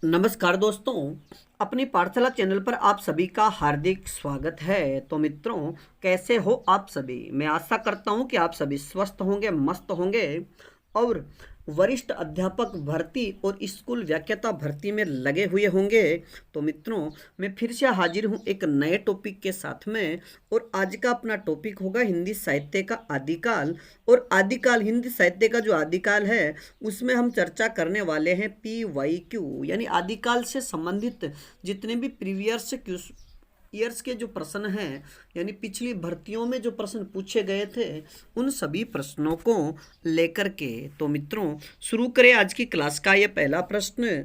नमस्कार दोस्तों, अपनी पाठशाला चैनल पर आप सभी का हार्दिक स्वागत है। तो मित्रों, कैसे हो आप सभी? मैं आशा करता हूं कि आप सभी स्वस्थ होंगे, मस्त होंगे और वरिष्ठ अध्यापक भर्ती और स्कूल व्याख्याता भर्ती में लगे हुए होंगे। तो मित्रों, मैं फिर से हाजिर हूं एक नए टॉपिक के साथ में। और आज का अपना टॉपिक होगा हिंदी साहित्य का आदिकाल। और आदिकाल, हिंदी साहित्य का जो आदिकाल है उसमें हम चर्चा करने वाले हैं PYQ, यानी आदिकाल से संबंधित जितने भी प्रीवियस ईयर्स के जो प्रश्न हैं, यानी पिछली भर्तियों में जो प्रश्न पूछे गए थे, उन सभी प्रश्नों को लेकर के। तो मित्रों, शुरू करें आज की क्लास का ये पहला प्रश्न।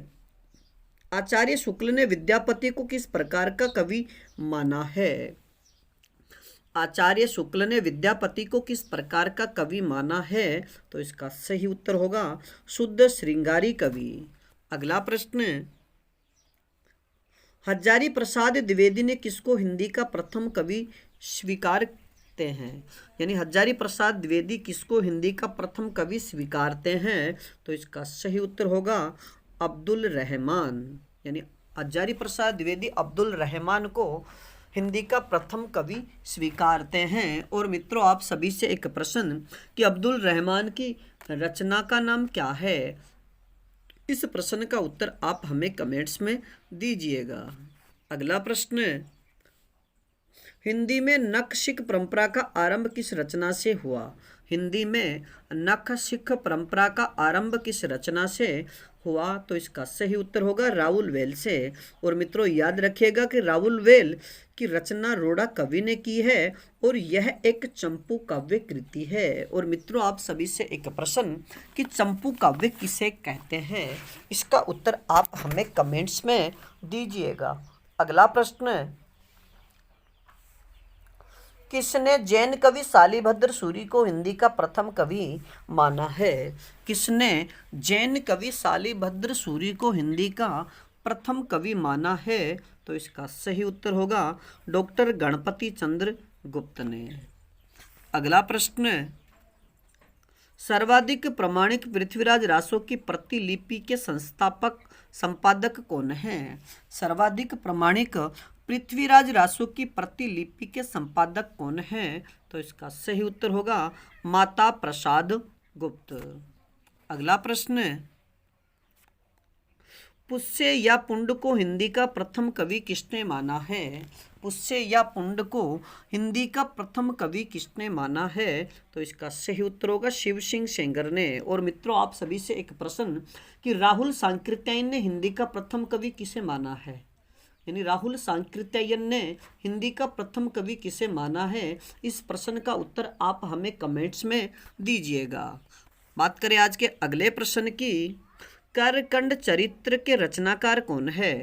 आचार्य शुक्ल ने विद्यापति को किस प्रकार का कवि माना है? आचार्य शुक्ल ने विद्यापति को किस प्रकार का कवि माना है? तो इसका सही उत्तर होगा शुद्ध श्रृंगारी कवि। अगला प्रश्न, हजारी प्रसाद द्विवेदी ने किसको हिंदी का प्रथम कवि स्वीकारते हैं? यानी हजारी प्रसाद द्विवेदी किसको हिंदी का प्रथम कवि स्वीकारते हैं? तो इसका सही उत्तर होगा अब्दुल रहमान। यानी हजारी प्रसाद द्विवेदी अब्दुल रहमान को हिंदी का प्रथम कवि स्वीकारते हैं। और मित्रों, आप सभी से एक प्रश्न कि अब्दुल रहमान की रचना का नाम क्या है? इस प्रश्न का उत्तर आप हमें कमेंट्स में दीजिएगा। अगला प्रश्न, हिंदी में नख सिख परंपरा का आरंभ किस रचना से हुआ? हिंदी में नख सिख परंपरा का आरंभ किस रचना से हुआ? तो इसका सही उत्तर होगा राहुल वेल से। और मित्रों, याद रखिएगा कि राहुल वेल की रचना रोड़ा कवि ने की है और यह एक चंपू काव्य कृति है। और मित्रों, आप सभी से एक प्रश्न कि चंपू काव्य किसे कहते हैं? इसका उत्तर आप हमें कमेंट्स में दीजिएगा। अगला प्रश्न, किसने जैन कवि शालिभद्र सूरी को हिंदी का प्रथम कवि माना है? किसने जैन कवि शालिभद्र सूरी को हिंदी का प्रथम कवि माना है? तो इसका सही उत्तर होगा डॉक्टर गणपति चंद्र गुप्त ने। अगला प्रश्न, सर्वाधिक प्रमाणिक पृथ्वीराज रासो की प्रतिलिपि के संपादक कौन है? सर्वाधिक प्रमाणिक पृथ्वीराज रासो की प्रतिलिपि के संपादक कौन है? तो इसका सही उत्तर होगा माता प्रसाद गुप्त। अगला प्रश्न, पुष्य या पुंड को हिंदी का प्रथम कवि किसने माना है? पुष्य या पुंड को हिंदी का प्रथम कवि किसने माना है? तो इसका सही उत्तर होगा शिव सिंह सेंगर ने। और मित्रों, आप सभी से एक प्रश्न कि राहुल सांकृत्यायन ने हिंदी का प्रथम कवि किसे माना है? यानी राहुल सांकृत्यायन ने हिंदी का प्रथम कवि किसे माना है? इस प्रश्न का उत्तर आप हमें कमेंट्स में दीजिएगा। बात करें आज के अगले प्रश्न की, करकंड चरित्र के रचनाकार कौन है?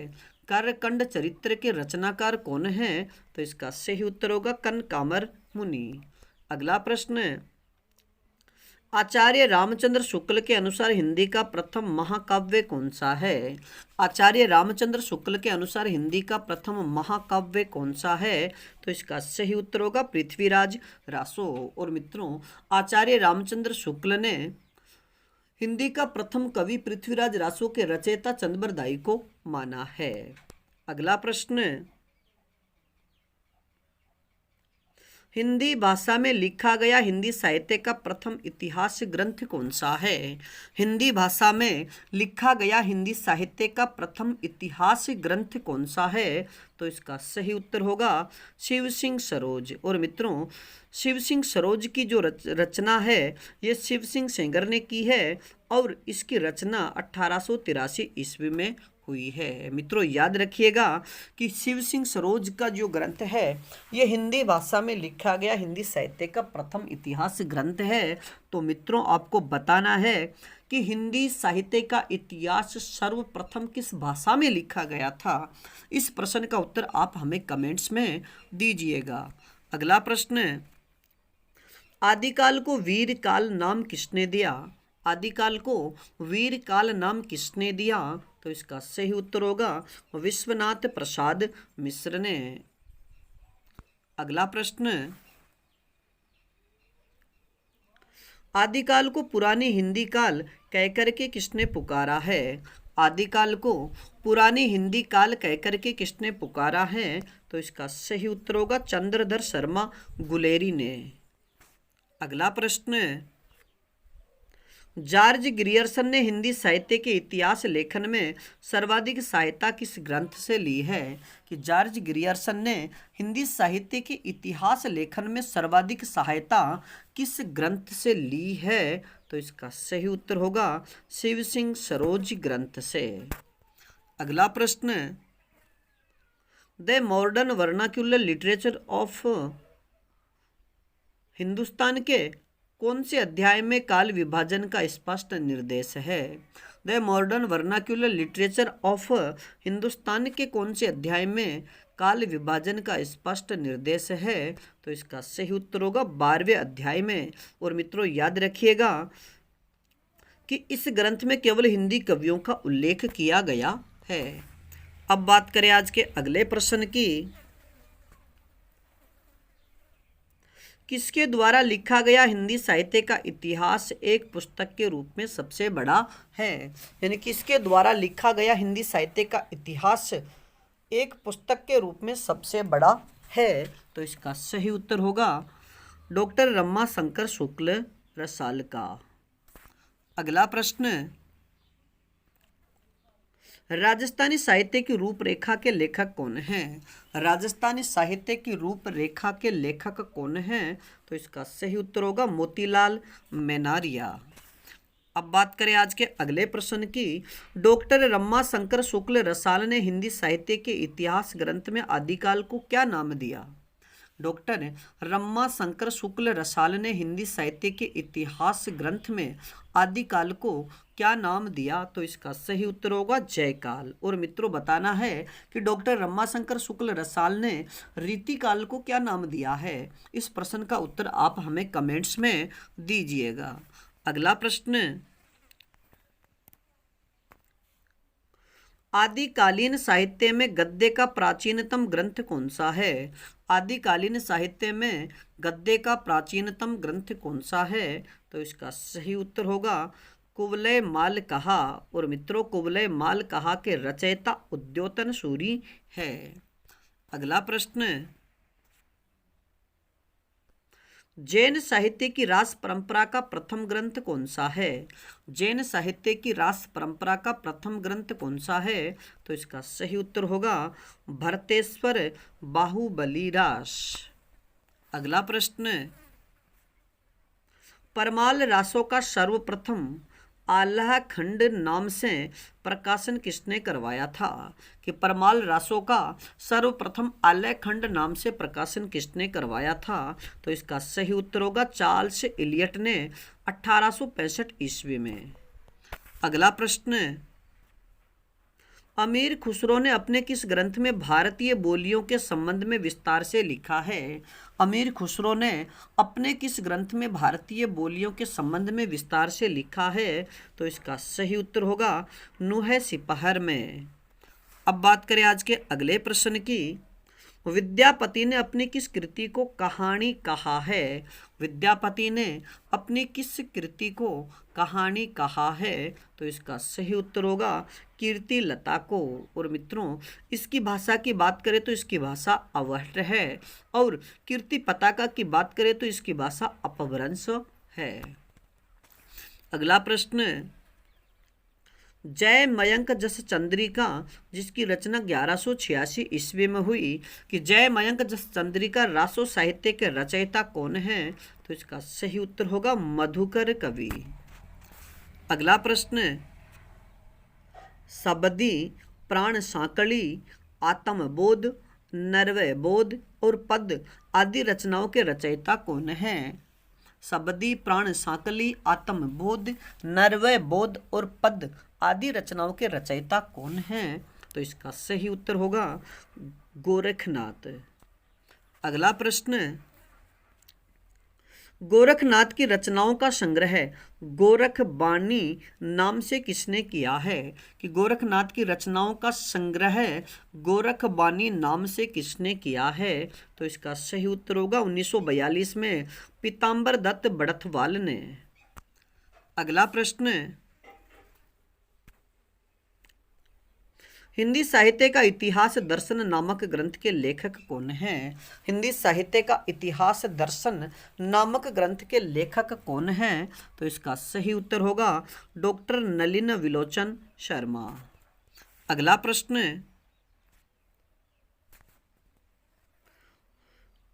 करकंड चरित्र के रचनाकार कौन है? तो इसका सही उत्तर होगा कनकामर मुनि। अगला प्रश्न, आचार्य रामचंद्र शुक्ल के अनुसार हिंदी का प्रथम महाकाव्य कौन सा है? आचार्य रामचंद्र शुक्ल के अनुसार हिंदी का प्रथम महाकाव्य कौन सा है? तो इसका सही उत्तर होगा पृथ्वीराज रासो। और मित्रों, आचार्य रामचंद्र शुक्ल ने हिंदी का प्रथम कवि पृथ्वीराज रासो के रचयिता चंद्रबरदाई को माना है। अगला प्रश्न, हिंदी भाषा में लिखा गया हिंदी साहित्य का प्रथम इतिहास ग्रंथ कौन सा है? हिंदी भाषा में लिखा गया हिंदी साहित्य का प्रथम इतिहास ग्रंथ कौन सा है? तो इसका सही उत्तर होगा शिव सिंह सरोज। और मित्रों, शिव सिंह सरोज की जो रचना है ये शिव सिंह सेंगर ने की है और इसकी रचना 1883 ईस्वी में हुई है। मित्रों, याद रखिएगा कि शिव सिंह सरोज का जो ग्रंथ है ये हिंदी भाषा में लिखा गया हिंदी साहित्य का प्रथम इतिहास ग्रंथ है। तो मित्रों, आपको बताना है कि हिंदी साहित्य का इतिहास सर्वप्रथम किस भाषा में लिखा गया था। इस प्रश्न का उत्तर आप हमें कमेंट्स में दीजिएगा। अगला प्रश्न, आदिकाल को वीर काल नाम किसने दिया? आदिकाल को वीर काल नाम किसने दिया? तो इसका सही उत्तर होगा विश्वनाथ प्रसाद मिश्र ने। अगला प्रश्न, आदिकाल को पुरानी हिंदी काल कहकर के किसने पुकारा है? आदिकाल को पुरानी हिंदी काल कहकर के किसने पुकारा है? तो इसका सही उत्तर होगा चंद्रधर शर्मा गुलेरी ने। अगला प्रश्न, जॉर्ज ग्रियर्सन ने हिंदी साहित्य के इतिहास लेखन में सर्वाधिक सहायता किस ग्रंथ से ली है? कि जॉर्ज ग्रियर्सन ने हिंदी साहित्य के इतिहास लेखन में सर्वाधिक सहायता किस ग्रंथ से ली है? तो इसका सही उत्तर होगा शिव सिंह सरोज ग्रंथ से। अगला प्रश्न, the modern vernacular literature of Hindustan के कौन से अध्याय में काल विभाजन का स्पष्ट निर्देश है? The modern vernacular literature of Hindustan के कौन से अध्याय में काल विभाजन का स्पष्ट निर्देश है? तो इसका सही उत्तर होगा 12वें अध्याय में। और मित्रों याद रखिएगा कि इस ग्रंथ में केवल हिंदी कवियों का उल्लेख किया गया है। अब बात करें आज के अगले प्रश्न की, किसके द्वारा लिखा गया हिंदी साहित्य का इतिहास एक पुस्तक के रूप में सबसे बड़ा है? यानी किसके द्वारा लिखा गया हिंदी साहित्य का इतिहास एक पुस्तक के रूप में सबसे बड़ा है? तो इसका सही उत्तर होगा डॉक्टर रमाशंकर शुक्ल रसाल का। अगला प्रश्न, राजस्थानी साहित्य की रूपरेखा के लेखक कौन हैं? राजस्थानी साहित्य की रूपरेखा के लेखक कौन हैं? तो इसका सही उत्तर होगा मोतीलाल मेनारिया। अब बात करें आज के अगले प्रश्न की, डॉक्टर रमाशंकर शुक्ल रसाल ने हिंदी साहित्य के इतिहास ग्रंथ में आदिकाल को क्या नाम दिया? डॉक्टर रमाशंकर शुक्ल रसाल ने हिंदी साहित्य के इतिहास ग्रंथ में आदिकाल को क्या नाम दिया? तो इसका सही उत्तर होगा जयकाल। और मित्रों बताना है कि डॉक्टर रमाशंकर शुक्ल रसाल ने रीतिकाल को क्या नाम दिया है? इस प्रश्न का उत्तर आप हमें कमेंट्स में दीजिएगा। अगला प्रश्न, आदिकालीन साहित्य में गद्य का प्राचीनतम ग्रंथ कौन सा है? आदिकालीन साहित्य में गद्य का प्राचीनतम ग्रंथ कौन सा है? तो इसका सही उत्तर होगा कुवलय माल कहा। और मित्रों कुवलय माल कहा के रचयिता उद्योतन सूरी है। अगला प्रश्न, जैन साहित्य की रास परंपरा का प्रथम ग्रंथ कौन सा है? जैन साहित्य की रास परंपरा का प्रथम ग्रंथ कौन सा है? तो इसका सही उत्तर होगा भरतेश्वर बाहुबली रास। अगला प्रश्न, परमाल रासों का सर्वप्रथम आल्हा खंड नाम से प्रकाशन किसने करवाया था? कि परमाल रासों का सर्वप्रथम आल्हा खंड नाम से प्रकाशन किसने करवाया था? तो इसका सही उत्तर होगा चार्ल्स इलियट ने 1865 ईस्वी में। अगला प्रश्न, अमीर खुसरो ने अपने किस ग्रंथ में भारतीय बोलियों के संबंध में विस्तार से लिखा है? अमीर खुसरो ने अपने किस ग्रंथ में भारतीय बोलियों के संबंध में विस्तार से लिखा है? तो इसका सही उत्तर होगा नूह सिपहर में। अब बात करें आज के अगले प्रश्न की, विद्यापति ने अपनी किस कृति को कहानी कहा है? विद्यापति ने अपनी किस कृति को कहानी कहा है? तो इसका सही उत्तर होगा कीर्ति लता को। और मित्रों इसकी भाषा की बात करें तो इसकी भाषा अवहट्ट है, और कीर्ति पताका की बात करें तो इसकी भाषा अपभ्रंश है। अगला प्रश्न, जय मयंक जस चंद्रिका जिसकी रचना 1186 ईस्वी में हुई, कि जय मयंक जस चंद्रिका रासो साहित्य के रचयिता कौन है? तो इसका सही उत्तर होगा मधुकर कवि। अगला प्रश्न, सबदी, प्राण सांकली, आत्मबोध, नरवय बोध और पद आदि रचनाओं के रचयिता कौन हैं? सबदी, प्राण सांकली, आत्मबोध, नरवय बोध और पद आदि रचनाओं के रचयिता कौन हैं? तो इसका सही उत्तर होगा गोरखनाथ। अगला प्रश्न, गोरखनाथ की रचनाओं का संग्रह गोरख बानी नाम से किसने किया है? कि गोरखनाथ की रचनाओं का संग्रह गोरख बानी नाम से किसने किया है? तो इसका सही उत्तर होगा 1942 में पीताम्बर दत्त बड़थवाल ने। अगला प्रश्न, हिंदी साहित्य का इतिहास दर्शन नामक ग्रंथ के लेखक कौन हैं? हिंदी साहित्य का इतिहास दर्शन नामक ग्रंथ के लेखक कौन हैं? तो इसका सही उत्तर होगा डॉक्टर नलिन विलोचन शर्मा। अगला प्रश्न,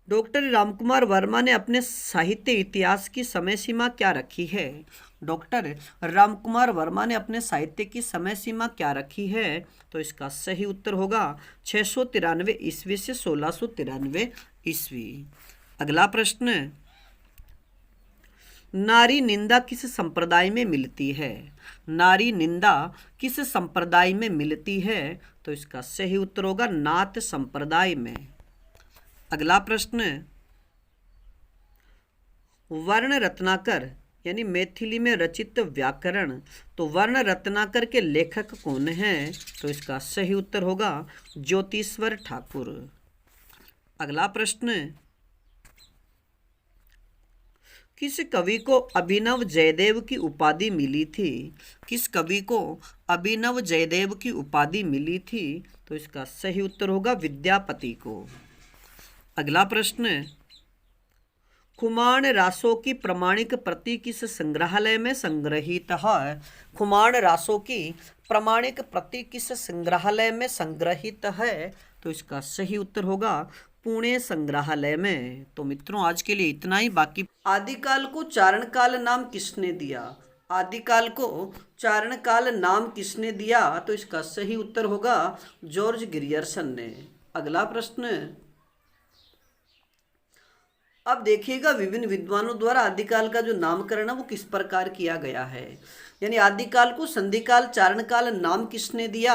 डॉक्टर रामकुमार वर्मा ने अपने साहित्य इतिहास की समय सीमा क्या रखी है? डॉक्टर रामकुमार वर्मा ने अपने साहित्य की समय सीमा क्या रखी है? तो इसका सही उत्तर होगा 693 ईस्वी से 1693 ईस्वी। अगला प्रश्न, नारी निंदा किस संप्रदाय में मिलती है? नारी निंदा किस संप्रदाय में मिलती है? तो इसका सही उत्तर होगा नाथ संप्रदाय में। अगला प्रश्न, वर्ण रत्नाकर यानी मैथिली में रचित व्याकरण, तो वर्ण रत्नाकर के लेखक कौन हैं? तो इसका सही उत्तर होगा ज्योतिश्वर ठाकुर। अगला प्रश्न, किस कवि को अभिनव जयदेव की उपाधि मिली थी? किस कवि को अभिनव जयदेव की उपाधि मिली थी? तो इसका सही उत्तर होगा विद्यापति को। अगला प्रश्न, खुमान रासों की प्रमाणिक प्रति किस संग्रहालय में संग्रहित है? खुमान रासों की प्रमाणिक प्रति किस संग्रहालय में संग्रहित है? तो इसका सही उत्तर होगा पुणे संग्रहालय में। तो मित्रों आज के लिए इतना ही। बाकी आदिकाल को चारण काल नाम किसने दिया? आदिकाल को चारण काल नाम किसने दिया? तो इसका सही उत्तर होगा जॉर्ज ग्रियर्सन ने। अगला प्रश्न, अब देखिएगा विभिन्न विद्वानों द्वारा आदिकाल का जो नामकरण है वो किस प्रकार किया गया है। यानी आदिकाल को संधिकाल चारणकाल नाम किसने दिया?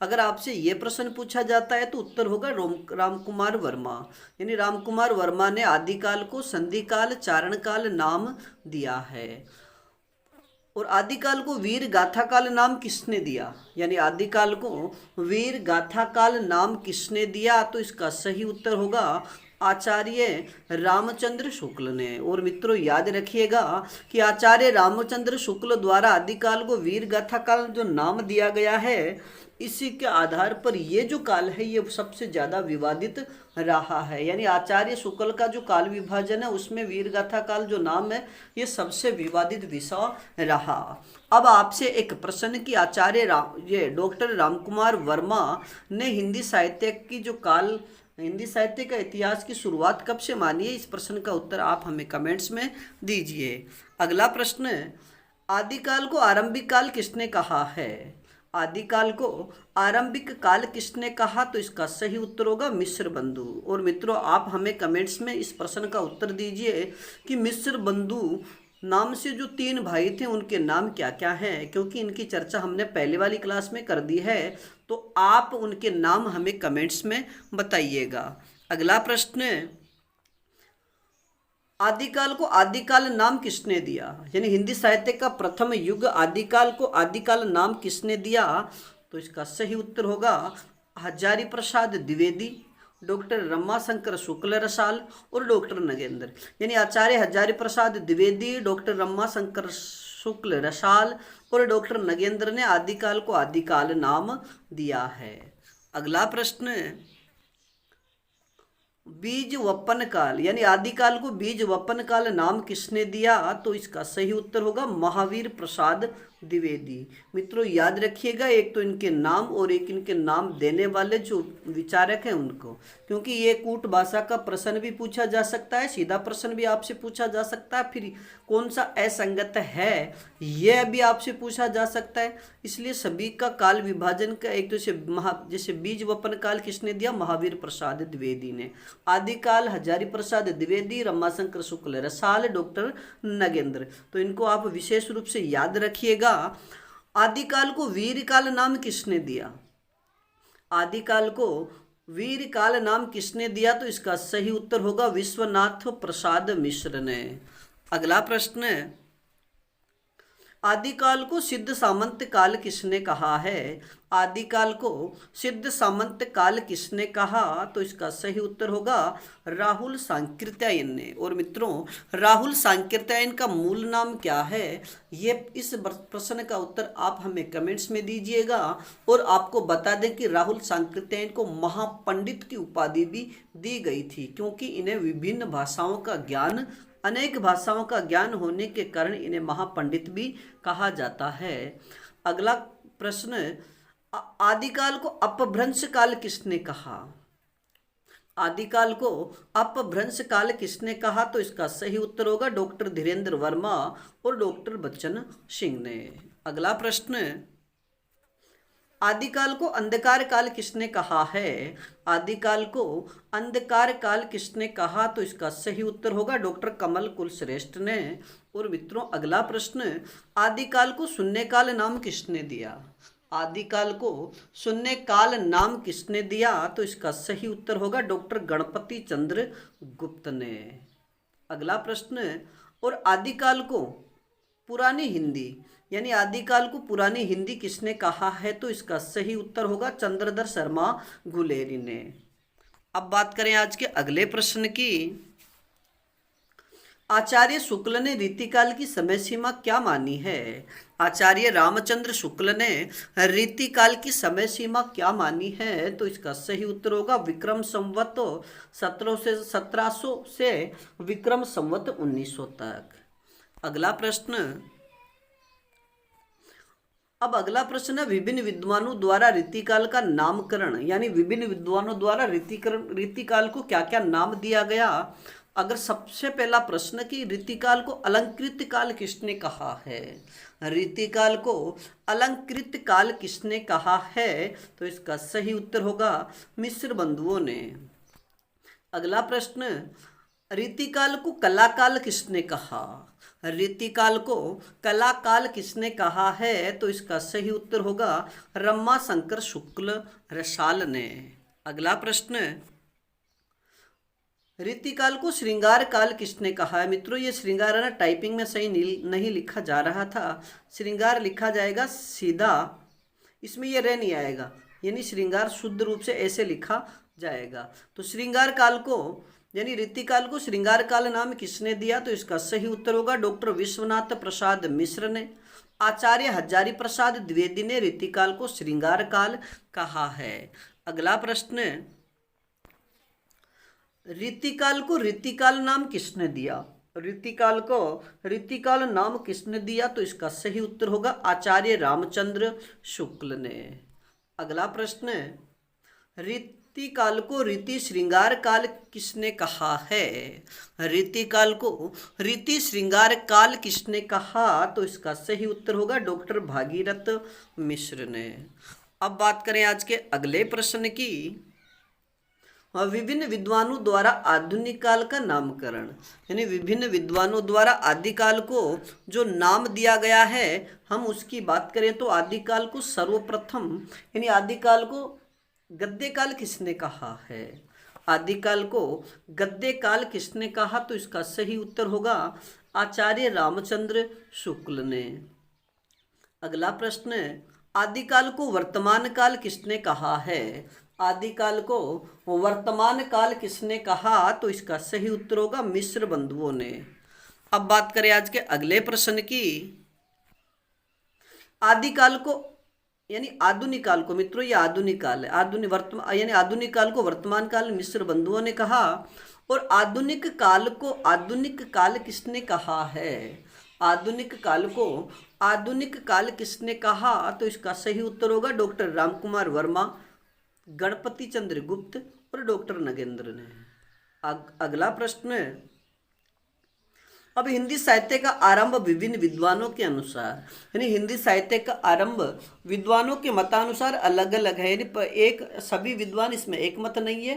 अगर आपसे ये प्रश्न पूछा जाता है तो उत्तर होगा रामकुमार वर्मा। यानी रामकुमार वर्मा ने आदिकाल को संधिकाल चारणकाल नाम दिया है। और आदिकाल को वीर गाथा काल नाम किसने दिया? यानी आदिकाल को वीर गाथा काल नाम किसने दिया? तो इसका सही उत्तर होगा आचार्य रामचंद्र शुक्ल ने। और मित्रों याद रखिएगा कि आचार्य रामचंद्र शुक्ल द्वारा आदिकाल को वीर गाथा काल जो नाम दिया गया है, इसी के आधार पर ये जो काल है ये सबसे ज़्यादा विवादित रहा है। यानी आचार्य शुक्ल का जो काल विभाजन है उसमें वीरगाथा काल जो नाम है ये सबसे विवादित विषय रहा। अब आपसे एक प्रश्न कि ये डॉक्टर रामकुमार वर्मा ने हिंदी साहित्य की जो हिंदी साहित्य का इतिहास की शुरुआत कब से मानी है? इस प्रश्न का उत्तर आप हमें कमेंट्स में दीजिए। अगला प्रश्न, आदिकाल को आरंभिक काल किसने कहा है? आदिकाल को आरंभिक काल किसने कहा? तो इसका सही उत्तर होगा मिस्र बंधु। और मित्रों आप हमें कमेंट्स में इस प्रश्न का उत्तर दीजिए कि मिस्र बंधु नाम से जो 3 भाई थे उनके नाम क्या क्या हैं, क्योंकि इनकी चर्चा हमने पहले वाली क्लास में कर दी है। तो आप उनके नाम हमें कमेंट्स में बताइएगा। अगला प्रश्न, आदिकाल को आदिकाल नाम किसने दिया? यानी हिंदी साहित्य का प्रथम युग आदिकाल को आदिकाल नाम किसने दिया? तो इसका सही उत्तर होगा हजारी प्रसाद द्विवेदी, डॉक्टर रमाशंकर शुक्ल रसाल और डॉक्टर नगेंद्र। यानी आचार्य हजारी प्रसाद द्विवेदी, डॉक्टर रमाशंकर शुक्ल रसाल और डॉक्टर नगेंद्र ने आदिकाल को आदिकाल नाम दिया है। अगला प्रश्न, बीज वपन काल यानी आदिकाल को बीज वपन काल नाम किसने दिया? तो इसका सही उत्तर होगा महावीर प्रसाद द्विवेदी। मित्रों याद रखिएगा एक तो इनके नाम और एक इनके नाम देने वाले जो विचारक हैं उनको, क्योंकि ये कूट भाषा का प्रश्न भी पूछा जा सकता है, सीधा प्रश्न भी आपसे पूछा जा सकता है, फिर कौन सा असंगत है यह भी आपसे पूछा जा सकता है। इसलिए सभी का काल विभाजन का एक तो जैसे बीज वपन काल किसने दिया? महावीर प्रसाद द्विवेदी ने। आदिकाल हजारी प्रसाद द्विवेदी, रमाशंकर शुक्ल रसाल, डॉक्टर नगेंद्र। तो इनको आप विशेष रूप से याद रखिएगा। आदिकाल को वीर काल नाम किसने दिया? आदिकाल को वीर काल नाम किसने दिया? तो इसका सही उत्तर होगा विश्वनाथ प्रसाद मिश्र ने। अगला प्रश्न, आदिकाल को सिद्ध सामंत काल किसने कहा है? आदिकाल को सिद्ध सामंत काल किसने कहा? तो इसका सही उत्तर होगा राहुल सांकृत्यायन ने। और मित्रों, राहुल सांकृत्यायन का मूल नाम क्या है? ये इस प्रश्न का उत्तर आप हमें कमेंट्स में दीजिएगा। और आपको बता दें कि राहुल सांकृत्यायन को महापंडित की उपाधि भी दी गई थी, क्योंकि इन्हें विभिन्न भाषाओं का ज्ञान, अनेक भाषाओं का ज्ञान होने के कारण इन्हें महापंडित भी कहा जाता है। अगला प्रश्न, आदिकाल को अपभ्रंश काल किसने कहा? आदिकाल को अपभ्रंश काल किसने कहा? तो इसका सही उत्तर होगा डॉक्टर धीरेन्द्र वर्मा और डॉक्टर बच्चन सिंह ने। अगला प्रश्न, आदिकाल को अंधकार काल किसने कहा है? आदिकाल को अंधकार काल किसने कहा? तो इसका सही उत्तर होगा डॉक्टर कमल कुलश्रेष्ठ ने। और मित्रों, अगला प्रश्न, आदिकाल को शून्यकाल नाम किसने दिया? आदिकाल को शून्यकाल नाम किसने दिया? तो इसका सही उत्तर होगा डॉक्टर गणपति चंद्र गुप्त ने। अगला प्रश्न, और आदिकाल को पुरानी हिंदी यानी आदिकाल को पुरानी हिंदी किसने कहा है? तो इसका सही उत्तर होगा चंद्रधर शर्मा गुलेरी ने। अब बात करें आज के अगले प्रश्न की। आचार्य शुक्ल ने रीतिकाल की समय सीमा क्या मानी है? आचार्य रामचंद्र शुक्ल ने रीतिकाल की समय सीमा क्या मानी है? तो इसका सही उत्तर होगा विक्रम संवत 1700 से विक्रम संवत 1900 तक। अगला प्रश्न, अब अगला प्रश्न है, विभिन्न विद्वानों द्वारा रीतिकाल का नामकरण, यानी विभिन्न विद्वानों द्वारा रीतिकाल को क्या क्या नाम दिया गया। अगर सबसे पहला प्रश्न कि रीतिकाल को अलंकृत काल किसने कहा है? रीतिकाल को अलंकृत काल किसने कहा है? तो इसका सही उत्तर होगा मिश्र बंधुओं ने। अगला प्रश्न, रीतिकाल को कलाकाल किसने कहा? रीतिकाल को कलाकाल किसने कहा है? तो इसका सही उत्तर होगा रमा शंकर शुक्ल रसाल ने। अगला प्रश्न, रीतिकाल को श्रृंगार काल किसने कहा है? मित्रों, ये श्रृंगार है ना, टाइपिंग में सही नहीं लिखा जा रहा था, श्रृंगार लिखा जाएगा सीधा, इसमें ये रह नहीं आएगा, यानी श्रृंगार शुद्ध रूप से ऐसे लिखा जाएगा। तो श्रृंगार काल को यानी रीतिकाल को श्रृंगार काल नाम किसने दिया? तो इसका सही उत्तर होगा डॉक्टर विश्वनाथ प्रसाद मिश्र ने। आचार्य हजारी प्रसाद द्विवेदी ने रीतिकाल को श्रृंगार काल कहा है। अगला प्रश्न, रीतिकाल को रीतिकाल नाम किसने दिया? रीतिकाल को रीतिकाल नाम किसने दिया? तो इसका सही उत्तर होगा आचार्य रामचंद्र शुक्ल ने। अगला प्रश्न, रीतिकाल को रीति श्रृंगार काल किसने कहा है? रीतिकाल को रीति श्रृंगार काल किसने कहा? तो इसका सही उत्तर होगा डॉक्टर भागीरथ मिश्र ने। अब बात करें आज के अगले प्रश्न की। विभिन्न विद्वानों द्वारा आधुनिक काल का नामकरण, यानी विभिन्न विद्वानों द्वारा आदिकाल को जो नाम दिया गया है, हम उसकी बात करें तो आदिकाल को सर्वप्रथम यानी आदिकाल को गद्य काल किसने कहा है? आदिकाल को गद्य काल किसने कहा? तो इसका सही उत्तर होगा आचार्य रामचंद्र शुक्ल ने। अगला प्रश्न, आदिकाल को वर्तमान काल किसने कहा है? आदिकाल को वर्तमान काल किसने कहा? तो इसका सही उत्तर होगा मिश्र बंधुओं ने। अब बात करें आज के अगले प्रश्न की। आदिकाल को यानी आधुनिक काल को, मित्रों ये आधुनिक काल है, आधुनिक काल को वर्तमान काल मिश्र बंधुओं ने कहा। और आधुनिक काल को आधुनिक काल किसने कहा है? आधुनिक काल को आधुनिक काल किसने कहा? तो इसका सही उत्तर होगा डॉक्टर रामकुमार वर्मा, गणपति चंद्र गुप्त और डॉक्टर नगेंद्र ने। अगला प्रश्न, अब हिंदी साहित्य का आरंभ विभिन्न विद्वानों के अनुसार, यानी हिंदी साहित्य का आरंभ विद्वानों के मतानुसार अलग अलग है, यानी एक सभी विद्वान इसमें एक मत नहीं है,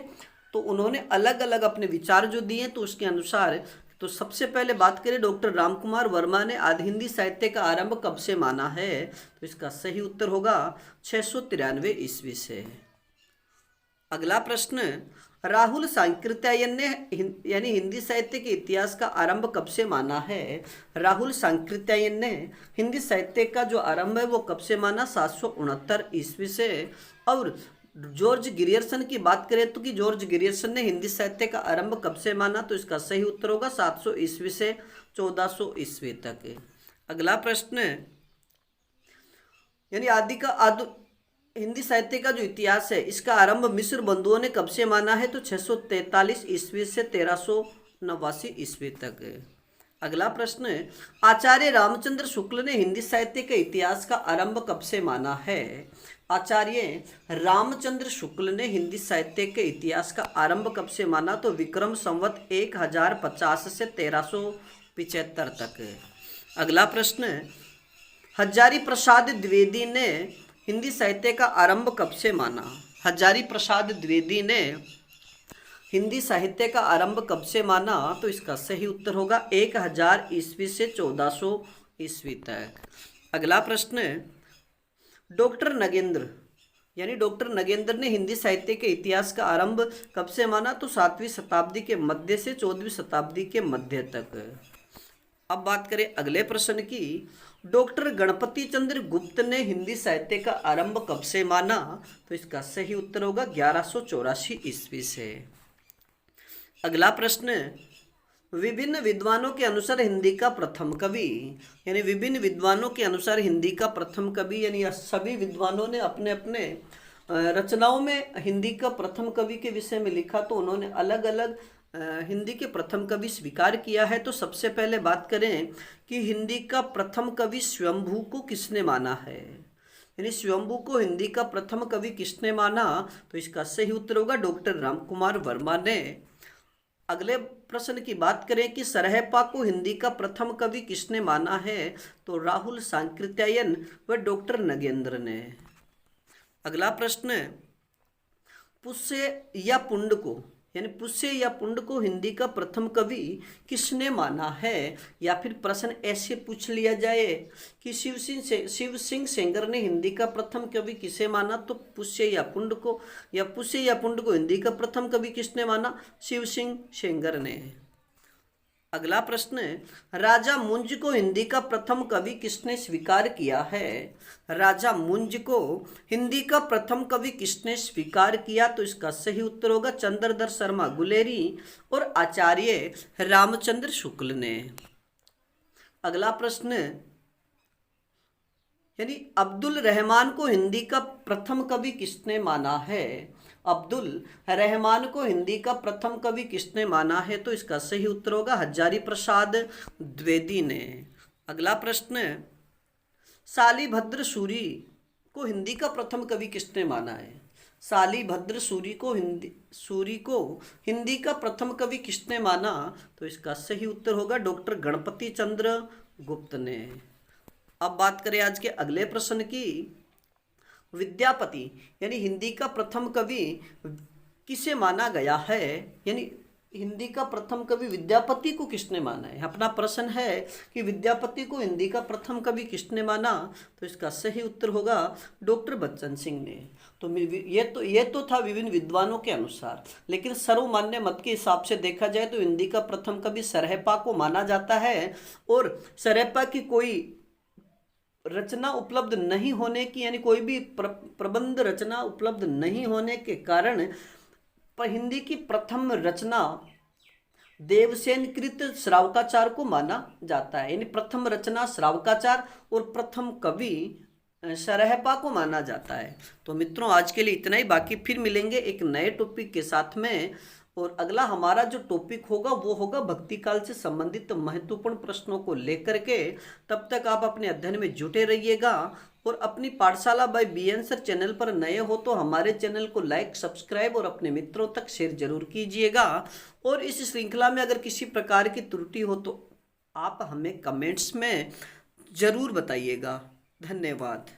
तो उन्होंने अलग अलग अपने विचार जो दिए तो उसके अनुसार। तो सबसे पहले बात करें डॉक्टर रामकुमार वर्मा ने आदि हिंदी साहित्य का आरंभ कब से माना है? तो इसका सही उत्तर होगा 693 ईस्वी से। अगला प्रश्न, राहुल सांकृत्यायन ने यानी हिंदी साहित्य के इतिहास का आरंभ कब से माना है? राहुल सांकृत्यायन ने हिंदी साहित्य का जो आरंभ है वो कब से माना? 769 ईस्वी से। और जॉर्ज गिरियर्सन की बात करें तो कि जॉर्ज गिरियर्सन ने हिंदी साहित्य का आरंभ कब से माना? तो इसका सही उत्तर होगा 700 ईस्वी से 1400 ईस्वी तक। अगला प्रश्न, यानी हिंदी साहित्य का जो इतिहास है इसका आरंभ मिस्र बंधुओं ने कब से माना है? तो 643 ईस्वी से 1389 ईस्वी तक। अगला प्रश्न, आचार्य रामचंद्र शुक्ल ने हिंदी साहित्य के इतिहास का आरंभ कब से माना है? आचार्य रामचंद्र शुक्ल ने हिंदी साहित्य के इतिहास का आरंभ कब से माना? तो विक्रम संवत 1050 से 1375 तक। अगला प्रश्न, हजारी प्रसाद द्विवेदी ने हिंदी साहित्य का आरंभ कब से माना? हजारी प्रसाद द्विवेदी ने हिंदी साहित्य का आरंभ कब से माना? तो इसका सही उत्तर होगा 1000 ईस्वी से 1400 ईस्वी तक। अगला प्रश्न, डॉक्टर नगेंद्र यानी डॉक्टर नगेंद्र ने हिंदी साहित्य के इतिहास का आरंभ कब से माना? तो 7वीं शताब्दी के मध्य से 14वीं शताब्दी के मध्य तक। अब बात करें अगले प्रश्न की, डॉक्टर गणपति चंद्र गुप्त ने हिंदी साहित्य का आरंभ कब से माना? तो इसका सही उत्तर होगा 1184 ईस्वी से। अगला प्रश्न, विभिन्न विद्वानों के अनुसार हिंदी का प्रथम कवि यानी विभिन्न विद्वानों के अनुसार हिंदी का प्रथम कवि यानी सभी विद्वानों ने अपने अपने रचनाओं में हिंदी का प्रथम कवि के विषय में लिखा, तो उन्होंने अलग अलग हिंदी के प्रथम कवि स्वीकार किया है। तो सबसे पहले बात करें कि हिंदी का प्रथम कवि स्वयंभू को किसने माना है? यानी स्वयंभू को हिंदी का प्रथम कवि किसने माना? तो इसका सही उत्तर होगा डॉक्टर रामकुमार वर्मा ने। अगले प्रश्न की बात करें कि सरहपा को हिंदी का प्रथम कवि किसने माना है? तो राहुल सांकृत्यायन व डॉक्टर नगेंद्र ने। अगला प्रश्न, पुष्य या पुंड को यानी पुष्य या पुंड को हिंदी का प्रथम कवि किसने माना है? या फिर प्रश्न ऐसे पूछ लिया जाए कि शिव सिंह सेंगर ने हिंदी का प्रथम कवि किसे माना? तो पुष्य या पुंड को, या पुष्य या पुंड को हिंदी का प्रथम कवि किसने माना? शिव सिंह सेंगर ने। अगला प्रश्न, राजा मुंज को हिंदी का प्रथम कवि किसने स्वीकार किया है? राजा मुंज को हिंदी का प्रथम कवि किसने स्वीकार किया? तो इसका सही उत्तर होगा चंद्रधर शर्मा गुलेरी और आचार्य रामचंद्र शुक्ल ने। अगला प्रश्न, यानी अब्दुल रहमान को हिंदी का प्रथम कवि किसने माना है? अब्दुल रहमान को हिंदी का प्रथम कवि किसने माना है? तो इसका सही उत्तर होगा हजारी प्रसाद द्विवेदी ने। अगला प्रश्न, शालिभद्र सूरी को हिंदी का प्रथम कवि किसने माना है? शालिभद्र सूरी को हिंदी का प्रथम कवि किसने माना? तो इसका सही उत्तर होगा डॉक्टर गणपति चंद्र गुप्त ने। अब बात करें आज के अगले प्रश्न की, विद्यापति यानी हिंदी का प्रथम कवि किसे माना गया है? यानी हिंदी का प्रथम कवि विद्यापति को किसने माना है? अपना प्रश्न है कि विद्यापति को हिंदी का प्रथम कवि किसने माना? तो इसका सही उत्तर होगा डॉक्टर बच्चन सिंह ने। तो ये तो था विभिन्न विद्वानों के अनुसार, लेकिन सर्वमान्य मत के हिसाब से देखा जाए तो हिंदी का प्रथम कवि सरहपा को माना जाता है। और सरहपा की कोई रचना उपलब्ध नहीं होने की यानी कोई भी प्रबंध रचना उपलब्ध नहीं होने के कारण पर हिंदी की प्रथम रचना देवसेन कृत श्रावकाचार को माना जाता है। यानी प्रथम रचना श्रावकाचार और प्रथम कवि सरहपा को माना जाता है। तो मित्रों आज के लिए इतना ही, बाकी फिर मिलेंगे एक नए टॉपिक के साथ में। और अगला हमारा जो टॉपिक होगा वो होगा भक्ति काल से संबंधित महत्वपूर्ण प्रश्नों को लेकर के। तब तक आप अपने अध्ययन में जुटे रहिएगा और अपनी पाठशाला बाय BN सर चैनल पर नए हो तो हमारे चैनल को लाइक, सब्सक्राइब और अपने मित्रों तक शेयर जरूर कीजिएगा। और इस श्रृंखला में अगर किसी प्रकार की त्रुटि हो तो आप हमें कमेंट्स में जरूर बताइएगा। धन्यवाद।